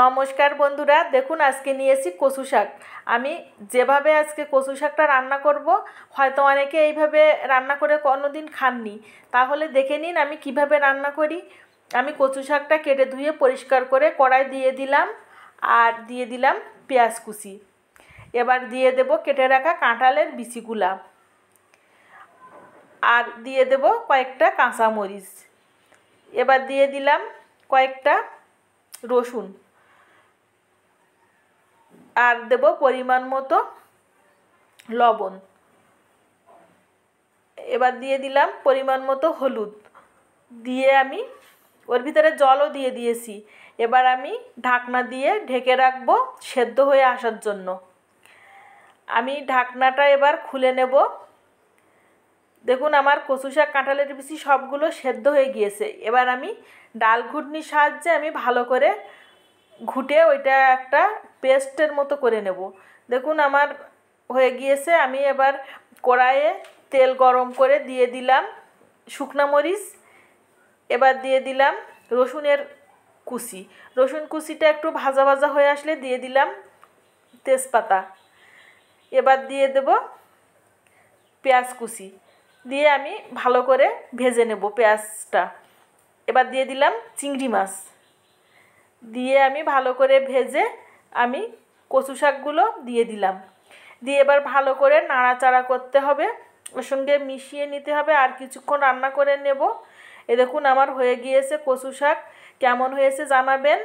নমস্কার বন্ধুরা, দেখুন আজকে নিয়েছি কচু শাক। আমি যেভাবে আজকে কচু শাকটা রান্না করব, হয়তো অনেকে এইভাবে রান্না করে কোনোদিন খাননি। তাহলে দেখে নিন আমি কিভাবে রান্না করি। আমি কচু শাকটা কেটে ধুয়ে পরিষ্কার করে কড়াই দিয়ে দিলাম, আর দিয়ে দিলাম পেঁয়াজ কুচি। এবার দিয়ে দেব কেটে রাখা কাঁঠালের বিচিগুলা, আর দিয়ে দেব কয়েকটা কাঁচামরিচ। এবার দিয়ে দিলাম কয়েকটা রসুন, আর দেব পরিমাণ মতো লবণ। এবার দিয়ে দিলাম পরিমাণ মতো হলুদ, দিয়ে আমি ওর ভিতরে জলও দিয়ে দিয়েছি। এবার আমি ঢাকনা দিয়ে ঢেকে রাখবো সেদ্ধ হয়ে আসার জন্য। আমি ঢাকনাটা এবার খুলে নেব। দেখুন আমার কচু শাক কাঁঠালের বিচি সবগুলো সেদ্ধ হয়ে গিয়েছে। এবার আমি ডাল ঘুটনির সাহায্যে আমি ভালো করে ঘুটে ওইটা একটা পেস্টের মতো করে নেব। দেখুন আমার হয়ে গিয়েছে। আমি এবার কড়াইয়ে তেল গরম করে দিয়ে দিলাম শুকনো মরিচ। এবার দিয়ে দিলাম রসুনের কুচি। রসুন কুচিটা একটু ভাজা ভাজা হয়ে আসলে দিয়ে দিলাম তেজপাতা। এবার দিয়ে দেব পেঁয়াজ কুচি, দিয়ে আমি ভালো করে ভেজে নেব পেঁয়াজটা। এবার দিয়ে দিলাম চিংড়ি মাছ, দিয়ে আমি ভালো করে ভেজে আমি কচু শাকগুলো দিয়ে দিলাম। দিয়ে এবার ভালো করে নাড়াচাড়া করতে হবে, ওর সঙ্গে মিশিয়ে নিতে হবে, আর কিছুক্ষণ রান্না করে নেব। দেখুন আমার হয়ে গিয়েছে কচু শাক। কেমন হয়েছে জানাবেন।